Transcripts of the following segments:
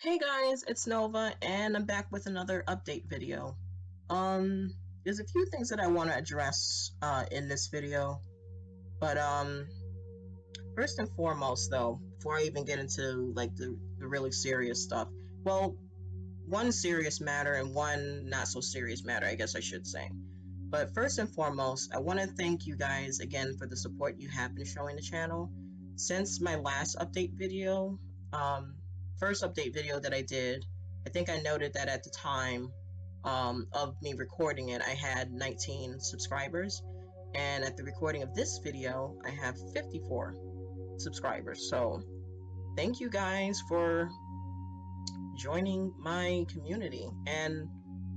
Hey guys, it's Nova, and I'm back with another update video. There's a few things that I want to address in this video, but first and foremost, though, before I even get into like the really serious stuff, well, one serious matter and one not so serious matter, I guess I should say. But first and foremost, I want to thank you guys again for the support you have been showing the channel since my last update video. First update video that I did, I think I noted that at the time of me recording it, I had 19 subscribers, and at the recording of this video, I have 54 subscribers. So thank you guys for joining my community, and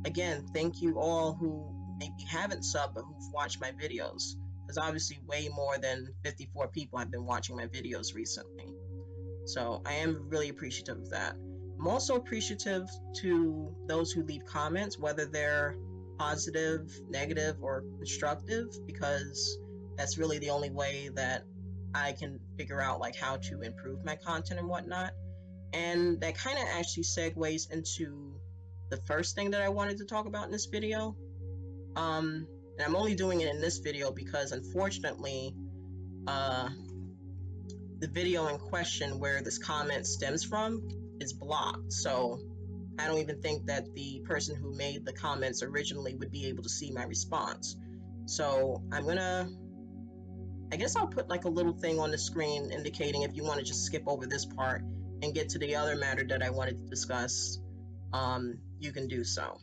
again, thank you all who maybe haven't subbed but who've watched my videos, because obviously way more than 54 people have been watching my videos recently. So I am really appreciative of that. I'm also appreciative to those who leave comments, whether they're positive, negative, or constructive, because that's really the only way that I can figure out like how to improve my content and whatnot. And that kind of actually segues into the first thing that I wanted to talk about in this video. And I'm only doing it in this video because unfortunately, the video in question where this comment stems from is blocked, so I don't even think that the person who made the comments originally would be able to see my response. So I guess I'll put like a little thing on the screen indicating if you want to just skip over this part and get to the other matter that I wanted to discuss, you can do so.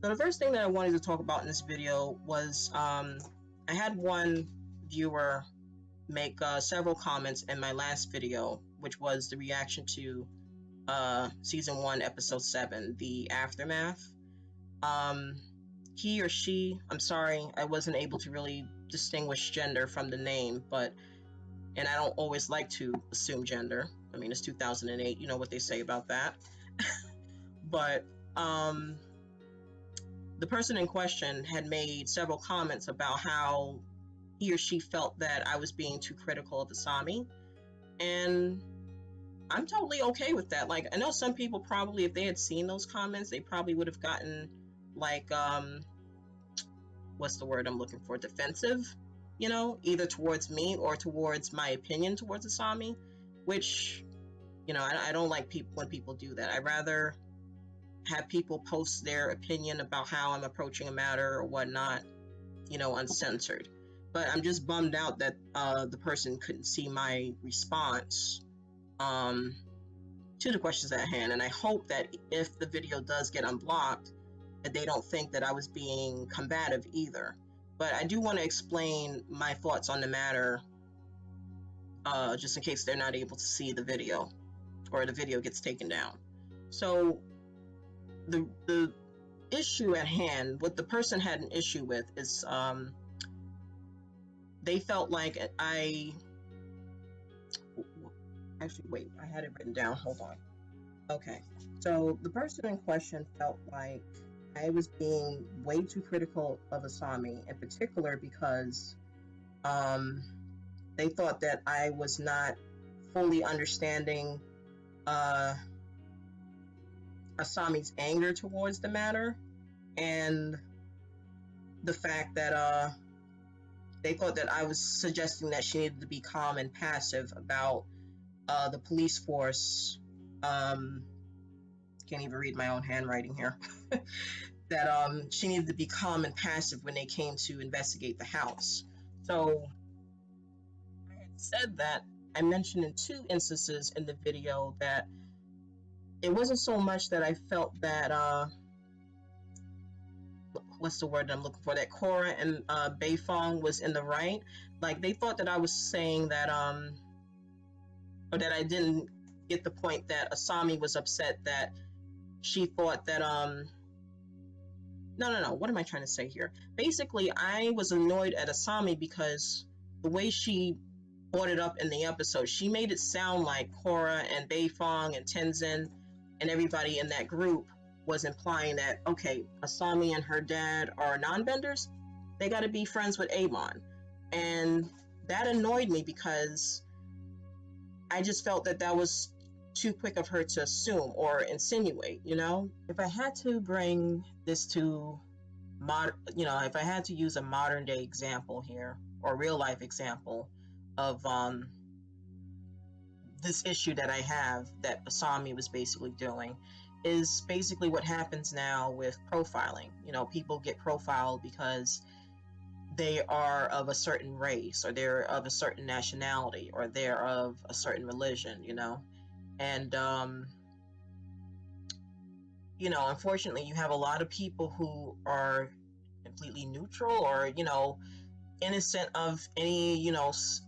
So the first thing that I wanted to talk about in this video was I had one viewer make several comments in my last video, which was the reaction to season 1 episode 7, the aftermath. He or she, I'm sorry, I wasn't able to really distinguish gender from the name, and I don't always like to assume gender. I mean, it's 2008, you know what they say about that. But the person in question had made several comments about how he or she felt that I was being too critical of Asami, and I'm totally okay with that. Like, I know some people probably, if they had seen those comments, they probably would have gotten like what's the word I'm looking for, defensive, you know, either towards me or towards my opinion towards Asami, which, you know, I don't like when people do that. I'd rather have people post their opinion about how I'm approaching a matter or whatnot, you know, uncensored. But I'm just bummed out that the person couldn't see my response to the questions at hand. And I hope that if the video does get unblocked, that they don't think that I was being combative either. But I do want to explain my thoughts on the matter, just in case they're not able to see the video or the video gets taken down. So the issue at hand, what the person had an issue with is they felt like actually, wait, I had it written down. Hold on. Okay. So the person in question felt like I was being way too critical of Asami, in particular because they thought that I was not fully understanding Asami's anger towards the matter, and the fact that they thought that I was suggesting that she needed to be calm and passive about the police force. Can't even read my own handwriting here. That she needed to be calm and passive when they came to investigate the house. So I had said that. I mentioned in 2 instances in the video that it wasn't so much that I felt that what's the word I'm looking for, that Korra and Beifong was in the right. Like, they thought that I was saying that or that I didn't get the point that Asami was upset that she thought that no, what am I trying to say here? Basically, I was annoyed at Asami because the way she brought it up in the episode, she made it sound like Korra and Beifong and Tenzin and everybody in that group was implying that, okay, Asami and her dad are non-benders, they got to be friends with Amon. And that annoyed me because I just felt that that was too quick of her to assume or insinuate, you know? If I had to bring this to if I had to use a modern day example here, or real life example of this issue that I have that Asami was basically doing, is basically what happens now with profiling. You know, people get profiled because they are of a certain race, or they're of a certain nationality, or they're of a certain religion, you know? And, unfortunately, you have a lot of people who are completely neutral, or, innocent of any,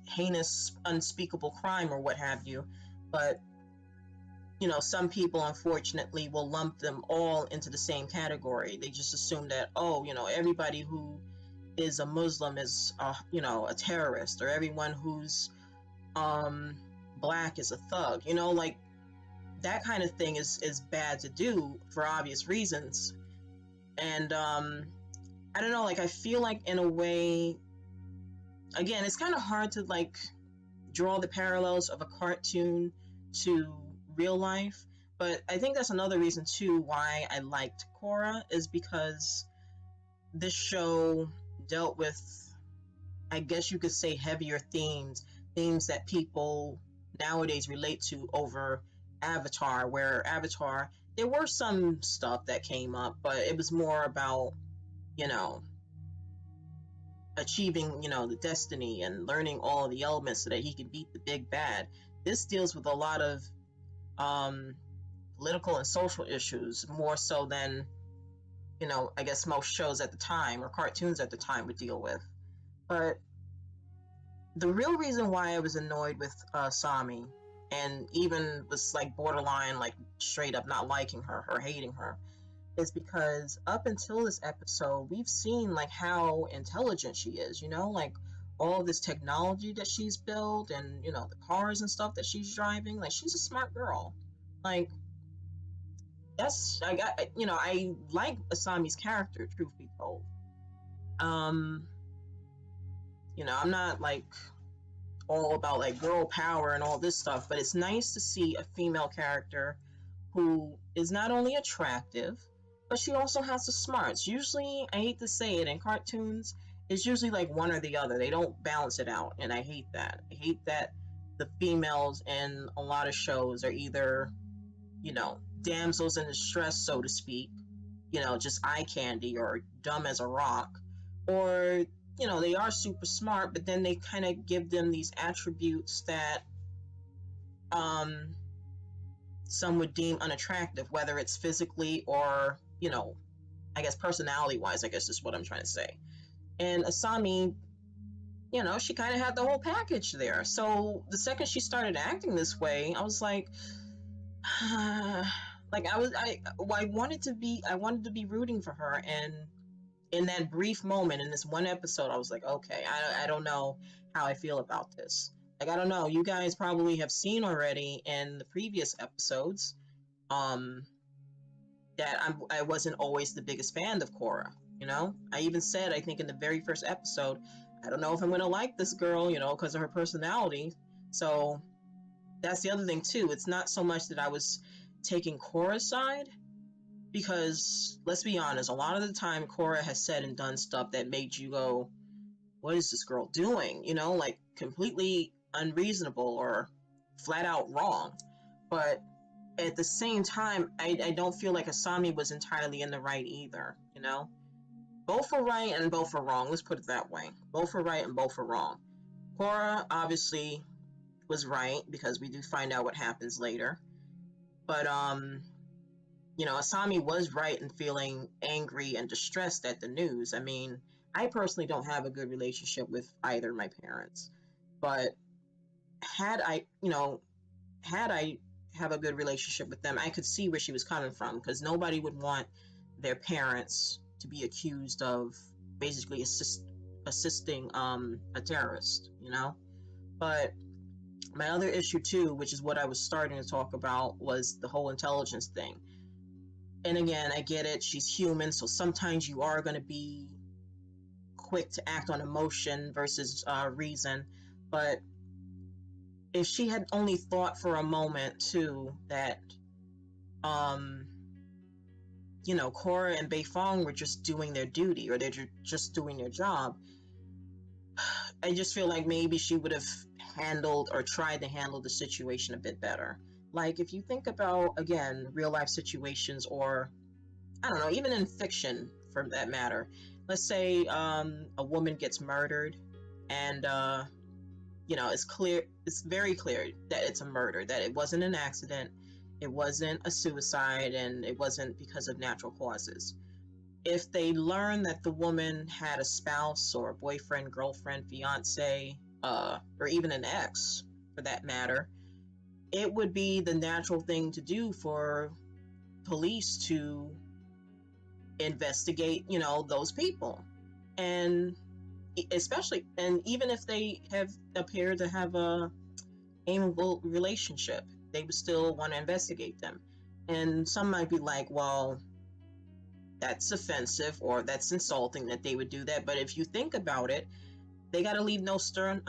heinous, unspeakable crime or what have you. But, some people, unfortunately, will lump them all into the same category. They just assume that, everybody who is a Muslim is, a terrorist, or everyone who's black is a thug. Like, that kind of thing is bad to do for obvious reasons. And I don't know, like, I feel like in a way, again, it's kind of hard to like draw the parallels of a cartoon to real life, but I think that's another reason too why I liked Korra, is because this show dealt with, I guess you could say, heavier themes that people nowadays relate to over Avatar, where Avatar, there were some stuff that came up, but it was more about, achieving, the destiny and learning all of the elements so that he could beat the big bad. This deals with a lot of political and social issues, more so than, I guess most shows at the time or cartoons at the time would deal with. But the real reason why I was annoyed with Sami, and even was like borderline, like straight up not liking her or hating her, is because up until this episode, we've seen like how intelligent she is, like all of this technology that she's built, and the cars and stuff that she's driving. Like, she's a smart girl. Like, that's, I like Asami's character, truth be told. I'm not like all about like girl power and all this stuff, but it's nice to see a female character who is not only attractive, but she also has the smarts. Usually, I hate to say it, in cartoons, it's usually like one or the other. They don't balance it out, and I hate that. I hate that the females in a lot of shows are either, damsels in distress, so to speak, just eye candy or dumb as a rock, or, they are super smart, but then they kind of give them these attributes that some would deem unattractive, whether it's physically or, I guess personality-wise, I guess is what I'm trying to say. And Asami, she kind of had the whole package there. So the second she started acting this way, I was like, like I wanted to be rooting for her. And in that brief moment, in this one episode, I was like, okay, I don't know how I feel about this. Like, I don't know. You guys probably have seen already in the previous episodes, that I wasn't always the biggest fan of Korra. I even said, I think in the very first episode, I don't know if I'm gonna like this girl, because of her personality. So that's the other thing too. It's not so much that I was taking Korra's side, because let's be honest, a lot of the time Korra has said and done stuff that made you go, what is this girl doing? Like completely unreasonable or flat out wrong. But at the same time, I don't feel like Asami was entirely in the right either, Both were right and both were wrong. Let's put it that way. Both were right and both were wrong. Korra obviously was right, because we do find out what happens later. But, Asami was right in feeling angry and distressed at the news. I mean, I personally don't have a good relationship with either of my parents. But had I have a good relationship with them, I could see where she was coming from, because nobody would want their parents to be accused of basically assisting a terrorist, But my other issue too, which is what I was starting to talk about, was the whole intelligence thing. And again, I get it, she's human, so sometimes you are going to be quick to act on emotion versus reason, but if she had only thought for a moment too that Korra and Beifong were just doing their duty, or they're just doing their job, I just feel like maybe she would have handled or tried to handle the situation a bit better. Like, if you think about, again, real life situations, or I don't know, even in fiction for that matter, let's say a woman gets murdered, and it's very clear that it's a murder, that it wasn't an accident, it wasn't a suicide, and it wasn't because of natural causes. If they learn that the woman had a spouse or a boyfriend, girlfriend, fiance, or even an ex for that matter, it would be the natural thing to do for police to investigate, those people. And especially, and even if they have appeared to have a amiable relationship, they would still want to investigate them. And some might be like, well, that's offensive or that's insulting that they would do that. But if you think about it, they got to leave no stone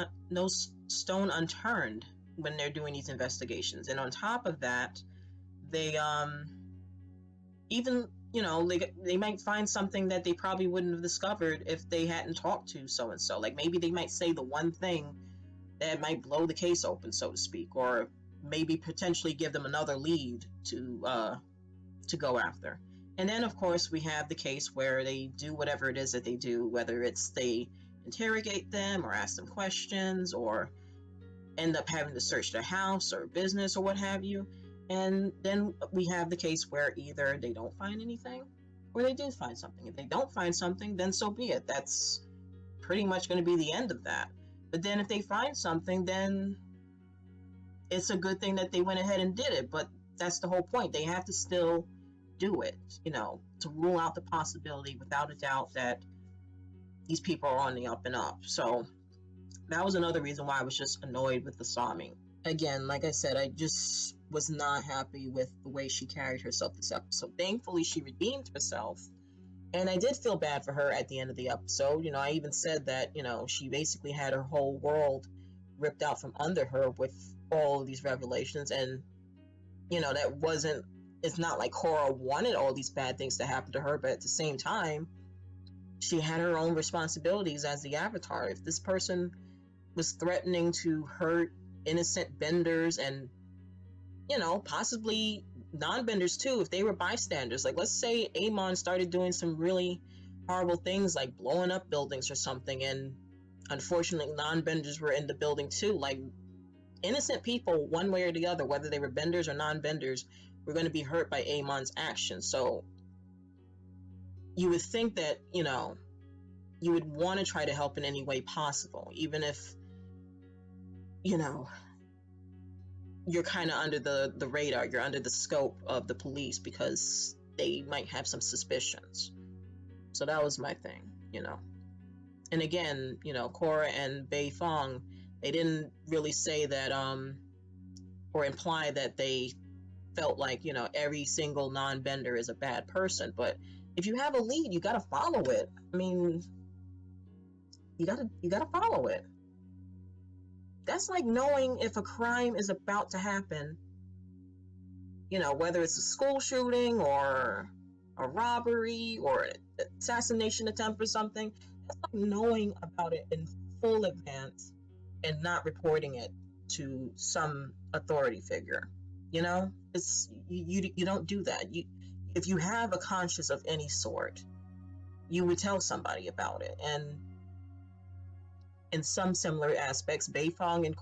unturned when they're doing these investigations. And on top of that, they even they might find something that they probably wouldn't have discovered if they hadn't talked to so and so. Like, maybe they might say the one thing that might blow the case open, so to speak, or maybe potentially give them another lead to go after. And then, of course, we have the case where they do whatever it is that they do, whether it's they interrogate them or ask them questions or end up having to search their house or business or what have you. And then we have the case where either they don't find anything or they do find something. If they don't find something, then so be it. That's pretty much going to be the end of that. But then if they find something, then it's a good thing that they went ahead and did it. But that's the whole point. They have to still do it, to rule out the possibility without a doubt that these people are on the up and up. So that was another reason why I was just annoyed with the Sami. Again, like I said, I just was not happy with the way she carried herself this episode. Thankfully, she redeemed herself, and I did feel bad for her at the end of the episode. I even said that, she basically had her whole world ripped out from under her with all of these revelations, and, it's not like Korra wanted all these bad things to happen to her, but at the same time, she had her own responsibilities as the Avatar. If this person was threatening to hurt innocent benders and, possibly non-benders too, if they were bystanders, like let's say Amon started doing some really horrible things like blowing up buildings or something, and unfortunately non-benders were in the building too, like innocent people, one way or the other, whether they were benders or non-benders, were going to be hurt by Amon's actions. So you would think that, you would want to try to help in any way possible, even if, you're kind of under the radar, you're under the scope of the police because they might have some suspicions. So that was my thing, And again, Korra and Beifong, they didn't really say that, or imply that they felt like, every single non-bender is a bad person. But if you have a lead, you gotta follow it. I mean, you gotta follow it. That's like knowing if a crime is about to happen, whether it's a school shooting or a robbery or an assassination attempt or something. That's like knowing about it in full advance and not reporting it to some authority figure. It's you don't do that. If you have a conscience of any sort, you would tell somebody about it. And in some similar aspects, Beifong and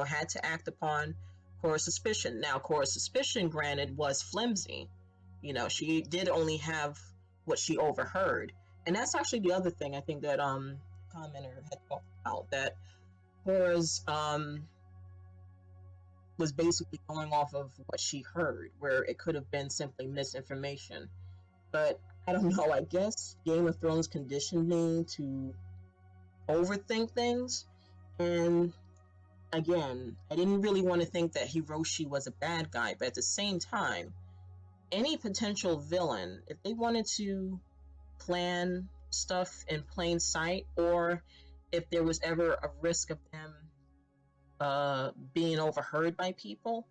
had to act upon Korra's suspicion. Now, Korra's suspicion, granted, was flimsy. She did only have what she overheard, and that's actually the other thing I think that commenter had talked about, that Korra's was basically going off of what she heard, where it could have been simply misinformation. But I don't know, I guess Game of Thrones conditioned me to overthink things. And again, I didn't really want to think that Hiroshi was a bad guy, but at the same time, any potential villain, if they wanted to plan stuff in plain sight, or if there was ever a risk of them being overheard by people,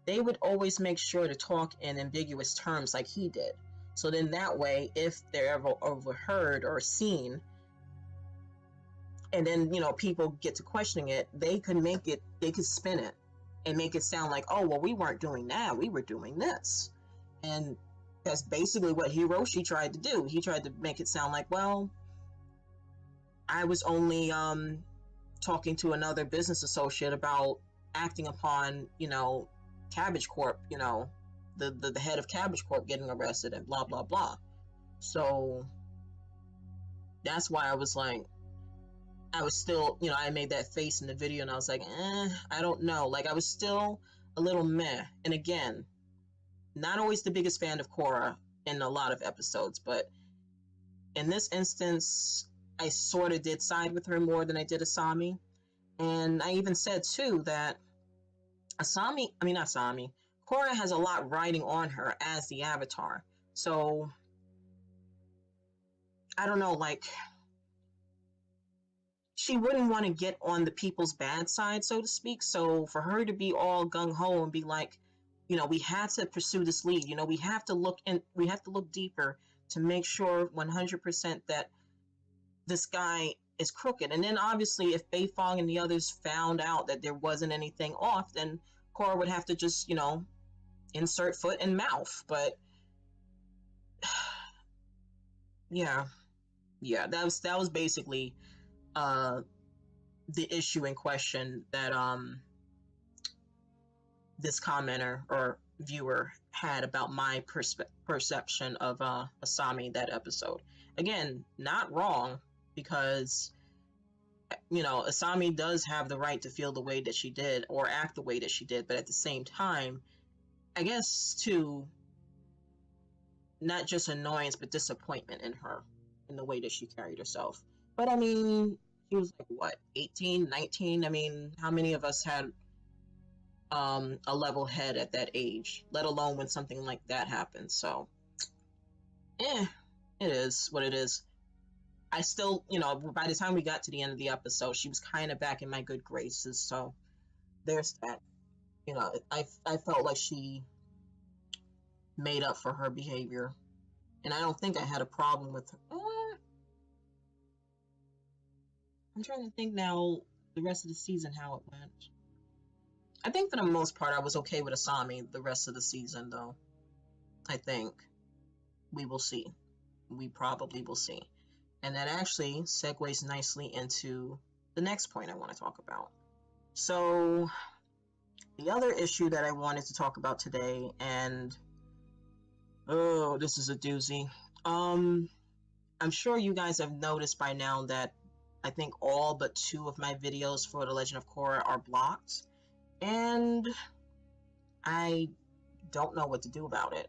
they would always make sure to talk in ambiguous terms like he did. So then that way, if they're ever overheard or seen, and then, you know, people get to questioning it, they could spin it and make it sound like, oh, well, we weren't doing that, we were doing this. And that's basically what Hiroshi tried to do. He tried to make it sound like, well, I was only talking to another business associate about acting upon, you know, Cabbage Corp, you know, the head of Cabbage Corp getting arrested and blah, blah, blah. So that's why I was like, I was still, you know, I made that face in the video and I was like, I don't know. Like, I was still a little meh. And again, not always the biggest fan of Korra in a lot of episodes, but in this instance, I sort of did side with her more than I did Asami. And I even said, too, that Korra has a lot riding on her as the Avatar. So, I don't know, like, she wouldn't want to get on the people's bad side, so to speak. So for her to be all gung-ho and be like, you know, we have to pursue this lead, you know, we have to look deeper to make sure 100% that this guy is crooked. And then obviously if Beifong and the others found out that there wasn't anything off, then Korra would have to just, you know, insert foot and mouth. But yeah, that was basically the issue in question that this commenter or viewer had about my perception of Asami that episode. Again, not wrong, because, you know, Asami does have the right to feel the way that she did or act the way that she did, but at the same time, I guess, too, not just annoyance but disappointment in her, in the way that she carried herself. But I mean, she was like, what, 18, 19? I mean, how many of us had a level head at that age, let alone when something like that happens? So, it is what it is. I still, you know, by the time we got to the end of the episode, she was kind of back in my good graces, so there's that. You know, I felt like she made up for her behavior, and I don't think I had a problem with her. I'm trying to think now, the rest of the season, how it went. I think for the most part, I was okay with Asami the rest of the season, though. I think. We will see. We probably will see. And that actually segues nicely into the next point I want to talk about. So, the other issue that I wanted to talk about today, and oh, this is a doozy. I'm sure you guys have noticed by now that I think all but 2 of my videos for The Legend of Korra are blocked, and I don't know what to do about it.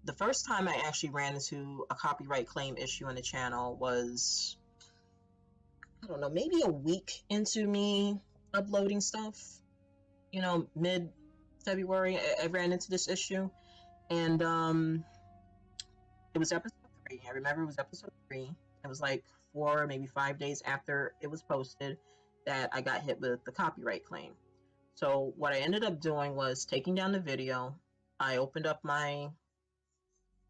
The first time I actually ran into a copyright claim issue on the channel was, I don't know, maybe a week into me uploading stuff. You know, mid-February, I ran into this issue, and it was episode 3. I remember it was episode 3. It was like 4, maybe 5 days after it was posted that I got hit with the copyright claim. So what I ended up doing was taking down the video. I opened up my,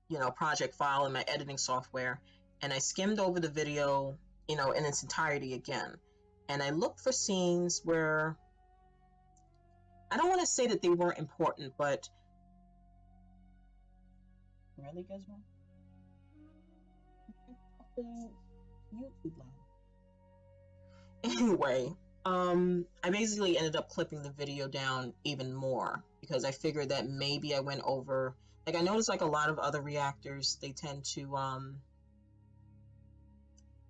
you know, project file in my editing software, and I skimmed over the video, you know, in its entirety again. And I looked for scenes where, I don't want to say that they weren't important, but really, Gizmo? YouTube live. Anyway, I basically ended up clipping the video down even more because I figured that maybe I went over, like, I noticed like a lot of other reactors, they tend to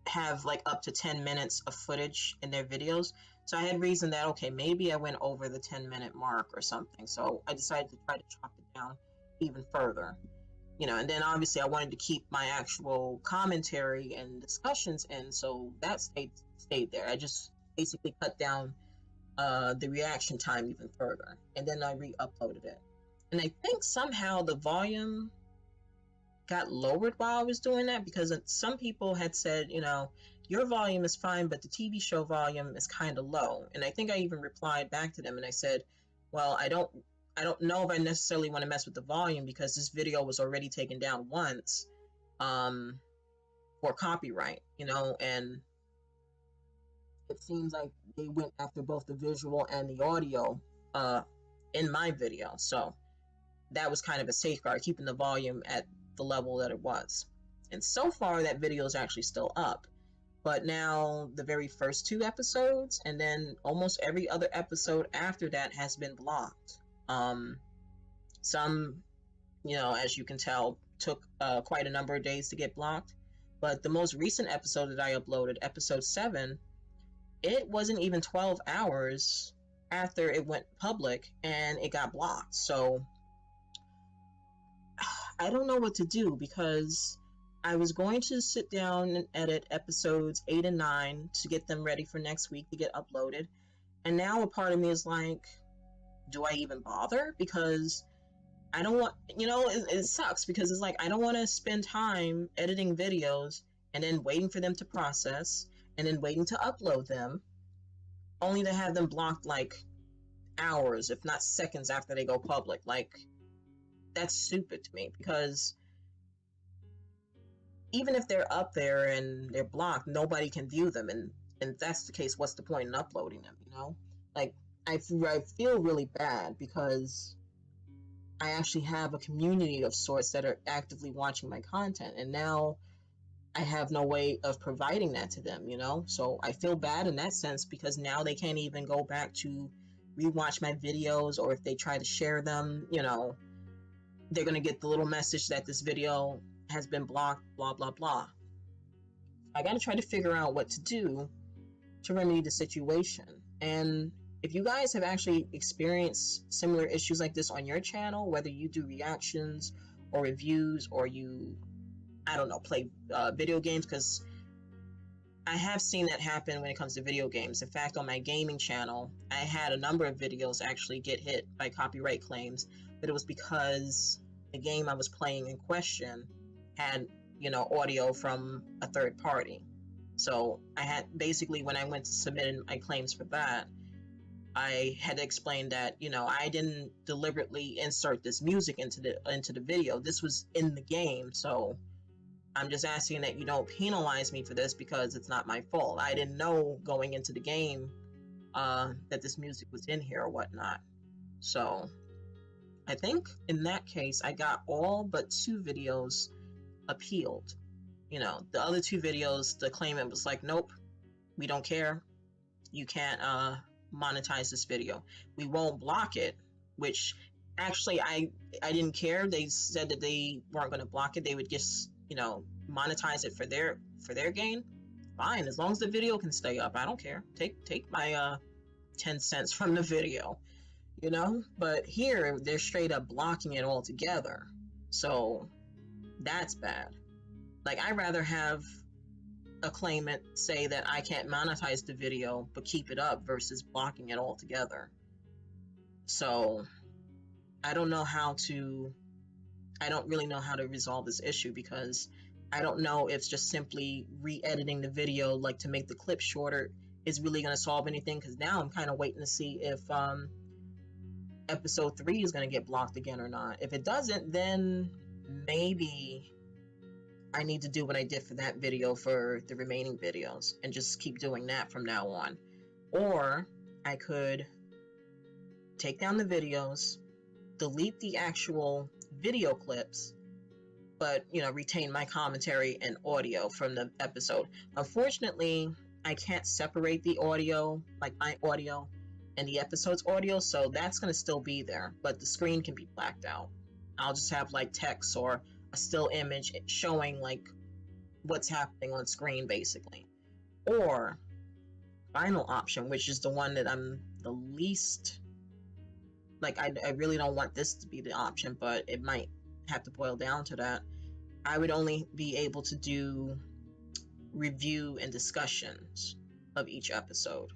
have like up to 10 minutes of footage in their videos. So I had reason that, okay, maybe I went over the 10-minute mark or something. So I decided to try to chop it down even further. You know, and then obviously I wanted to keep my actual commentary and discussions in, so that stayed there. I just basically cut down the reaction time even further, and then I re-uploaded it. And I think somehow the volume got lowered while I was doing that, because some people had said, your volume is fine, but the TV show volume is kind of low. And I think I even replied back to them and I said, well, I don't know if I necessarily want to mess with the volume, because this video was already taken down once for copyright, and it seems like they went after both the visual and the audio in my video. So that was kind of a safeguard, keeping the volume at the level that it was. And so far, that video is actually still up. But now the very first 2 episodes, and then almost every other episode after that, has been blocked. Some, as you can tell, took quite a number of days to get blocked. But the most recent episode that I uploaded, episode 7, it wasn't even 12 hours after it went public and it got blocked. So I don't know what to do, because I was going to sit down and edit episodes 8 and 9 to get them ready for next week to get uploaded. And now a part of me is like, do I even bother? Because I don't want, it sucks, because it's like, I don't want to spend time editing videos and then waiting for them to process and then waiting to upload them, only to have them blocked like hours, if not seconds, after they go public. Like, that's stupid to me, because even if they're up there and they're blocked, nobody can view them. And if that's the case, what's the point in uploading them, Like, I feel really bad, because I actually have a community of sorts that are actively watching my content, and now I have no way of providing that to them, So I feel bad in that sense, because now they can't even go back to rewatch my videos, or if they try to share them, they're going to get the little message that this video has been blocked, blah, blah, blah. I got to try to figure out what to do to remedy the situation. And if you guys have actually experienced similar issues like this on your channel, whether you do reactions or reviews, or you, I don't know, play video games, because I have seen that happen when it comes to video games. In fact, on my gaming channel, I had a number of videos actually get hit by copyright claims, but it was because the game I was playing in question had, audio from a third party. So I had, basically, when I went to submit my claims for that, I had to explain that, I didn't deliberately insert this music into the video. This was in the game, so I'm just asking that you don't penalize me for this, because it's not my fault. I didn't know going into the game that this music was in here or whatnot. So I think in that case, I got all but 2 videos appealed. The other 2 videos, the claimant was like, nope, we don't care. You can't monetize this video. We won't block it, which actually I didn't care. They said that they weren't going to block it. They would just, monetize it for their gain. Fine, as long as the video can stay up, I don't care. Take my 10 cents from the video, But here, they're straight up blocking it altogether. So that's bad. Like, I'd rather have a claimant say that I can't monetize the video but keep it up, versus blocking it altogether. So I don't really know how to resolve this issue, because I don't know if just simply re-editing the video, like to make the clip shorter, is really going to solve anything, because now I'm kind of waiting to see if episode 3 is going to get blocked again or not. If it doesn't, then maybe I need to do what I did for that video for the remaining videos, and just keep doing that from now on. Or I could take down the videos, delete the actual video clips, but retain my commentary and audio from the episode. Unfortunately, I can't separate the audio, like my audio and the episode's audio, so that's going to still be there, but the screen can be blacked out. I'll just have like text or a still image showing like what's happening on screen, basically. Or final option, which is the one that I'm the least like, I really don't want this to be the option, but it might have to boil down to that. I would only be able to do review and discussions of each episode.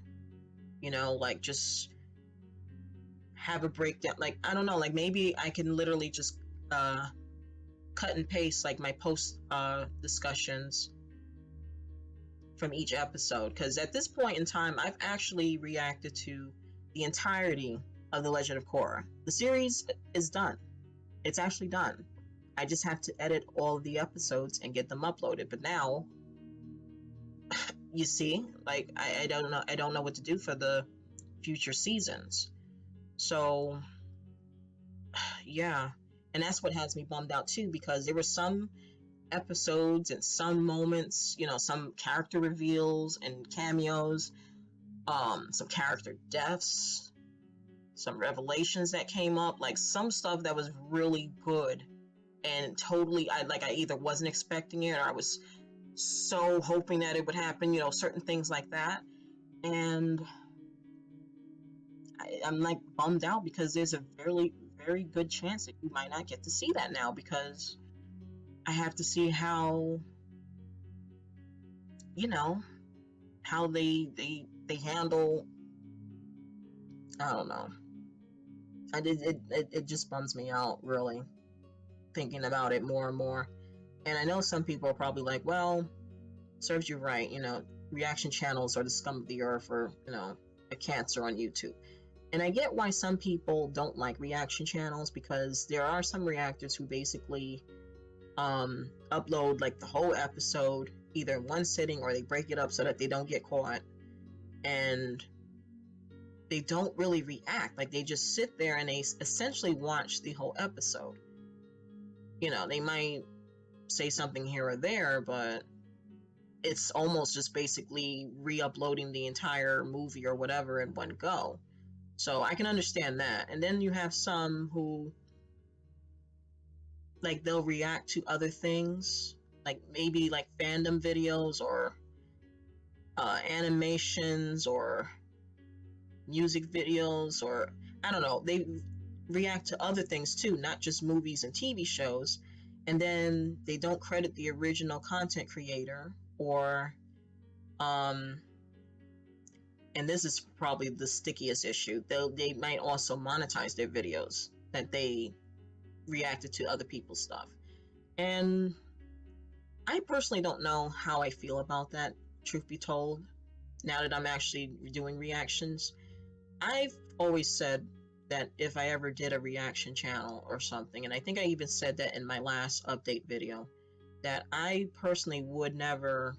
Like, just have a breakdown. Like, I don't know, like maybe I can literally just cut and paste like my post discussions from each episode, because at this point in time I've actually reacted to the entirety of the Legend of Korra. The series is done. It's actually done. I just have to edit all of the episodes and get them uploaded. But now, you see, like I don't know what to do for the future seasons. So yeah, and that's what has me bummed out too, because there were some episodes and some moments, you know, some character reveals and cameos, some character deaths, some revelations that came up, like some stuff that was really good and totally I either wasn't expecting it or I was so hoping that it would happen, you know, certain things like that. And I'm like bummed out because there's a very, very good chance that you might not get to see that now, because I have to see how, you know, how they handle, I don't know. It just bums me out, really, thinking about it more and more. And I know some people are probably like, well, serves you right, you know, reaction channels are the scum of the earth, or, you know, a cancer on YouTube. And I get why some people don't like reaction channels, because there are some reactors who basically upload like the whole episode either in one sitting, or they break it up so that they don't get caught, and they don't really react. Like, they just sit there and they essentially watch the whole episode. You know, they might say something here or there, but it's almost just basically re-uploading the entire movie or whatever in one go. So I can understand that. And then you have some who, like, they'll react to other things, like maybe like fandom videos or animations or music videos, or I don't know, they react to other things too, not just movies and TV shows, and then they don't credit the original content creator, or and this is probably the stickiest issue, they might also monetize their videos that they reacted to other people's stuff. And I personally don't know how I feel about that, truth be told, now that I'm actually doing reactions. I've always said that if I ever did a reaction channel or something, and I think I even said that in my last update video, that I personally would never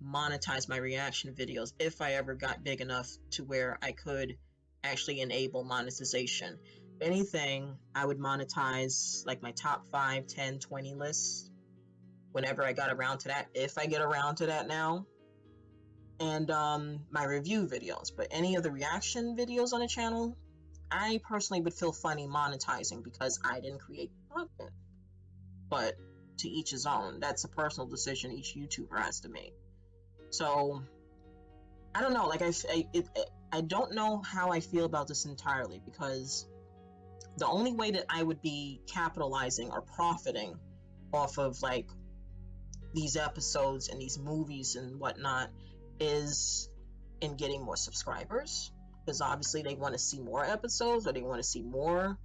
monetize my reaction videos if I ever got big enough to where I could actually enable monetization. If anything, I would monetize like my top 5, 10, 20 lists whenever I got around to that, if I get around to that now, and my review videos. But any of the reaction videos on the channel, I personally would feel funny monetizing, because I didn't create content. But to each his own. That's a personal decision each YouTuber has to make. So I don't know, like I don't know how I feel about this entirely, because the only way that I would be capitalizing or profiting off of like these episodes and these movies and whatnot is in getting more subscribers, because obviously they want to see more episodes, or they want to see more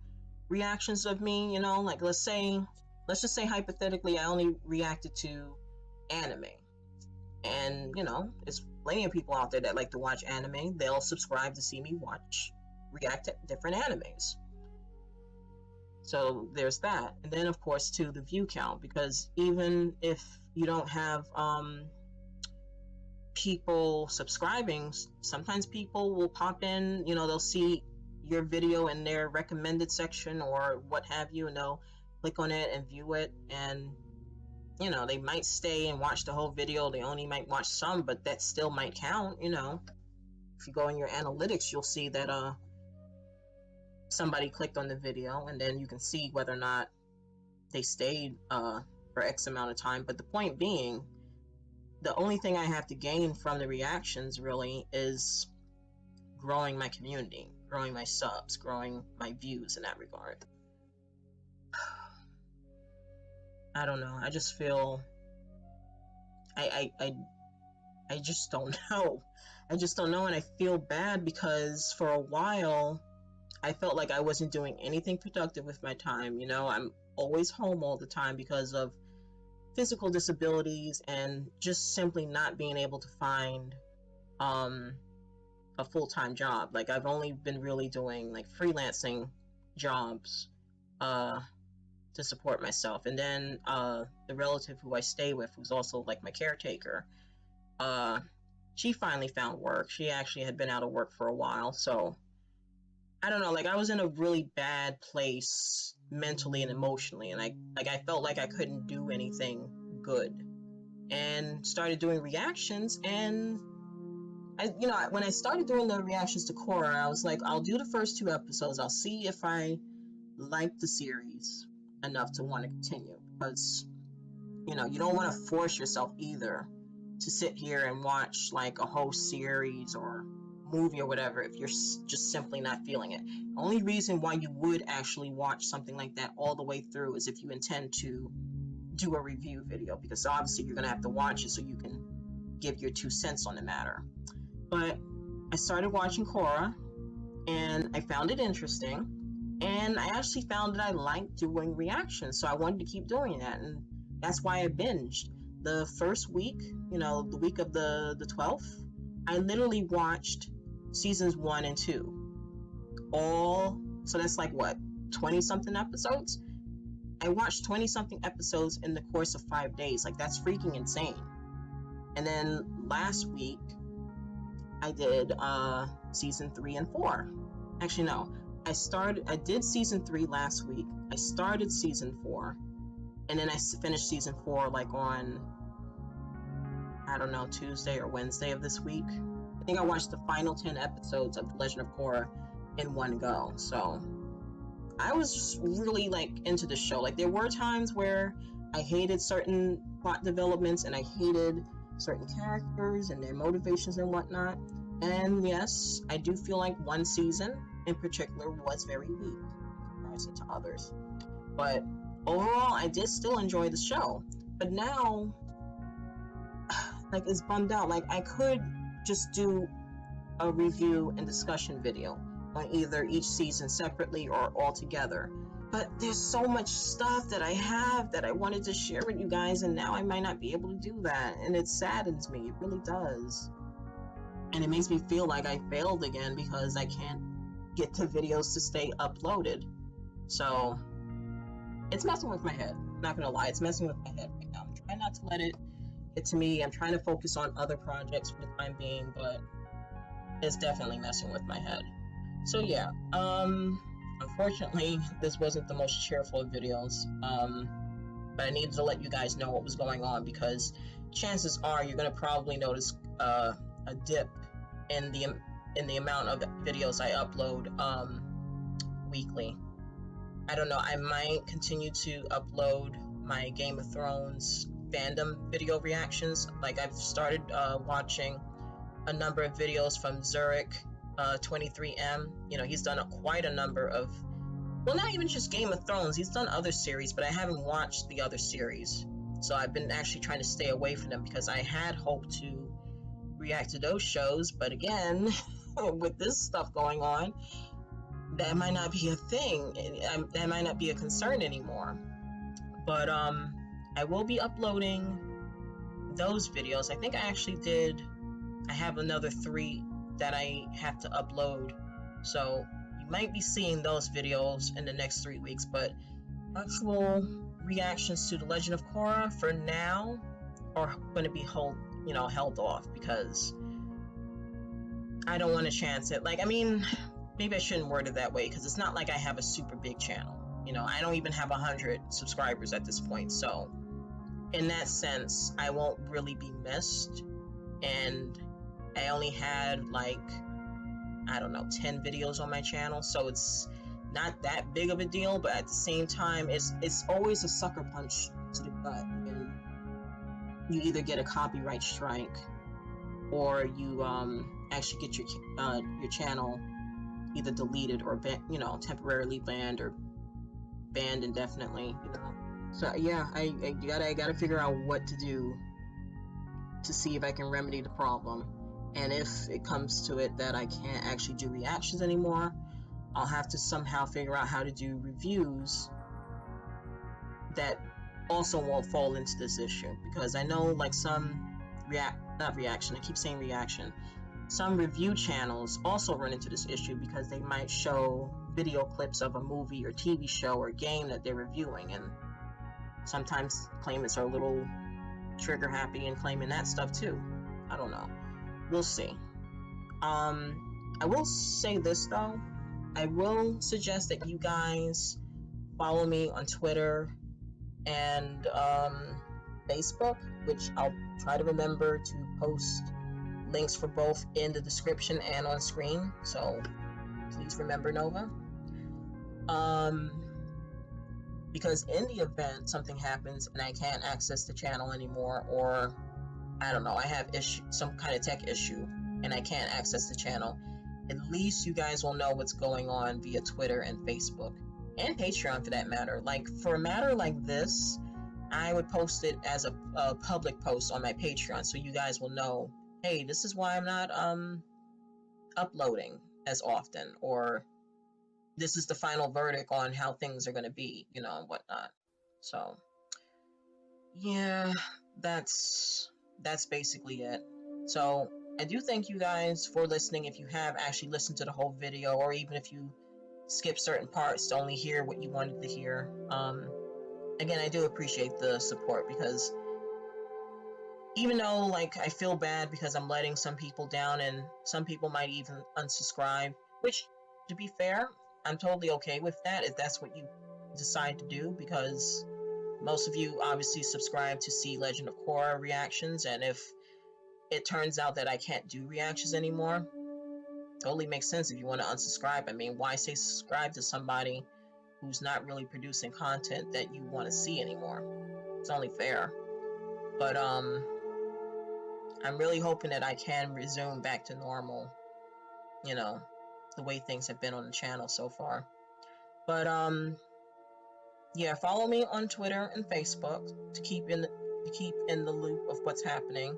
reactions of me, you know. Like, let's just say hypothetically I only reacted to anime, and you know, there's plenty of people out there that like to watch anime. They'll subscribe to see me react to different animes. So there's that. And then of course too, the view count, because even if you don't have people subscribing, sometimes people will pop in, you know, they'll see your video in their recommended section or what have you, and they'll click on it and view it, and you know, they might stay and watch the whole video. They only might watch some, but that still might count, you know. If you go in your analytics, you'll see that somebody clicked on the video, and then you can see whether or not they stayed for X amount of time. But the point being, the only thing I have to gain from the reactions really is growing my community, growing my subs, growing my views in that regard. I don't know. I just feel I just don't know. I just don't know, and I feel bad because for a while I felt like I wasn't doing anything productive with my time. You know, always home all the time because of physical disabilities and just simply not being able to find a full-time job. Like, I've only been really doing like freelancing jobs to support myself. And then the relative who I stay with, who's also like my caretaker, she finally found work. She actually had been out of work for a while, so I don't know, like, I was in a really bad place mentally and emotionally, and I felt like I couldn't do anything good, and started doing reactions. And when I started doing the reactions to Korra, I was like, I'll do the first 2 episodes, I'll see if I like the series enough to want to continue, because you don't want to force yourself either to sit here and watch like a whole series or movie or whatever if you're just simply not feeling it. The only reason why you would actually watch something like that all the way through is if you intend to do a review video, because obviously you're gonna have to watch it so you can give your 2 cents on the matter. But I started watching Korra and I found it interesting, and I actually found that I liked doing reactions, so I wanted to keep doing that, and that's why I binged. The first week, the week of the 12th, I literally watched seasons 1 and 2 all, so that's like what, 20 something episodes. I watched 20 something episodes in the course of 5 days. Like, that's freaking insane. And then last week I did season 3 and 4. Actually, no, I did season 3 last week. I started season 4, and then I finished season 4 like on, I don't know, Tuesday or Wednesday of this week. I think I watched the final 10 episodes of The Legend of Korra in one go. So I was just really like into the show. Like, there were times where I hated certain plot developments and I hated certain characters and their motivations and whatnot. And yes, I do feel like one season in particular was very weak in comparison to others. But overall, I did still enjoy the show. But now, like, it's bummed out. Like, I could just do a review and discussion video on either each season separately or all together, but there's so much stuff that I have that I wanted to share with you guys, and now I might not be able to do that, and it saddens me. It really does. And it makes me feel like I failed again because I can't get the videos to stay uploaded. So it's messing with my head. I'm not gonna lie, it's messing with my head right now. I'm trying not to let it get to me. I'm trying to focus on other projects for the time being, but it's definitely messing with my head. So yeah, unfortunately, this wasn't the most cheerful of videos, but I needed to let you guys know what was going on, because chances are you're gonna probably notice a dip in the amount of videos I upload weekly. I don't know, I might continue to upload my Game of Thrones fandom video reactions. Like, I've started watching a number of videos from Zurich 23M. He's done quite a number of, well, not even just Game of Thrones, he's done other series, but I haven't watched the other series, so I've been actually trying to stay away from them because I had hoped to react to those shows, but again, with this stuff going on, that might not be a thing. That might not be a concern anymore. But I will be uploading those videos. I think I have another 3 that I have to upload, so you might be seeing those videos in the next 3 weeks. But actual reactions to The Legend of Korra for now are going to be held off, because I don't want to chance it. Like, I mean, maybe I shouldn't word it that way, because it's not like I have a super big channel. I don't even have 100 subscribers at this point, so in that sense, I won't really be missed. And I only had like, I don't know, 10 videos on my channel, so it's not that big of a deal. But at the same time, it's always a sucker punch to the gut when you either get a copyright strike or you actually get your channel either deleted or temporarily banned or banned indefinitely. So yeah, I gotta figure out what to do to see if I can remedy the problem. And if it comes to it that I can't actually do reactions anymore, I'll have to somehow figure out how to do reviews that also won't fall into this issue, because I know like some I keep saying reaction. Some review channels also run into this issue because they might show video clips of a movie or TV show or game that they're reviewing, and sometimes claimants are a little trigger happy and claiming that stuff too. I don't know. We'll see. I will say this though. I will suggest that you guys follow me on Twitter and Facebook, which I'll try to remember to post links for both in the description and on screen. So please remember, Nova. Because in the event something happens and I can't access the channel anymore, or I don't know, I have some kind of tech issue and I can't access the channel, at least you guys will know what's going on via Twitter and Facebook and Patreon for that matter. Like for a matter like this, I would post it as a public post on my Patreon, so you guys will know, hey, this is why I'm not uploading as often, or this is the final verdict on how things are going to be, you know, and whatnot. So yeah, that's basically it. So I do thank you guys for listening, if you have actually listened to the whole video, or even if you skip certain parts to only hear what you wanted to hear. Again, I do appreciate the support, because even though like I feel bad because I'm letting some people down and some people might even unsubscribe, which to be fair, I'm totally okay with that if that's what you decide to do, because most of you obviously subscribe to see Legend of Korra reactions, and if it turns out that I can't do reactions anymore, totally makes sense if you want to unsubscribe. I mean, why say subscribe to somebody who's not really producing content that you want to see anymore? It's only fair. But I'm really hoping that I can resume back to normal, you know, the way things have been on the channel so far. But yeah, follow me on Twitter and Facebook to keep in the loop of what's happening.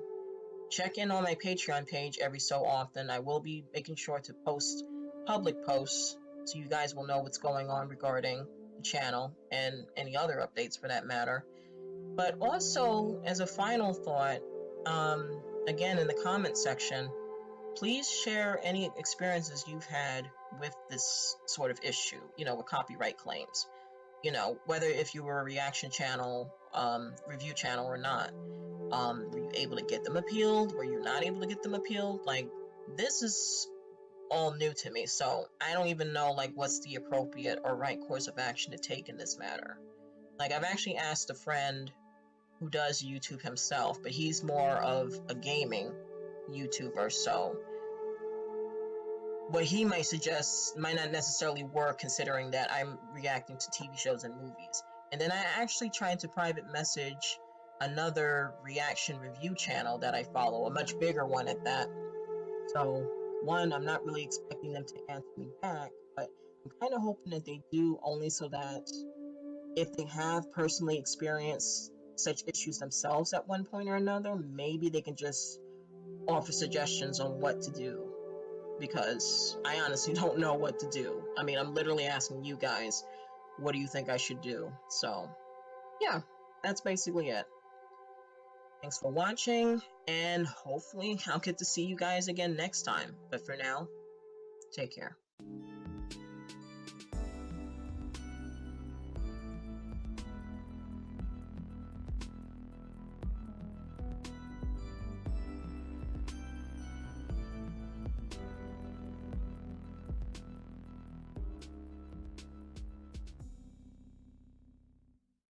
Check in on my Patreon page every so often. I will be making sure to post public posts so you guys will know what's going on regarding the channel and any other updates for that matter. But also, as a final thought, again, in the comment section, please share any experiences you've had with this sort of issue, you know, with copyright claims. You know, whether if you were a reaction channel, review channel or not. Were you able to get them appealed? Were you not able to get them appealed? Like, this is all new to me, so I don't even know, like, what's the appropriate or right course of action to take in this matter. Like, I've actually asked a friend who does YouTube himself, but he's more of a gaming YouTuber, so what he might suggest might not necessarily work, considering that I'm reacting to TV shows and movies. And then I actually tried to private message another reaction review channel that I follow, a much bigger one at that. So, one, I'm not really expecting them to answer me back, but I'm kind of hoping that they do, only so that if they have personally experienced such issues themselves at one point or another, maybe they can just offer suggestions on what to do, because I honestly don't know what to do. I mean, I'm literally asking you guys, what do you think I should do? So, yeah, that's basically it. Thanks for watching, and hopefully I'll get to see you guys again next time. But for now, take care.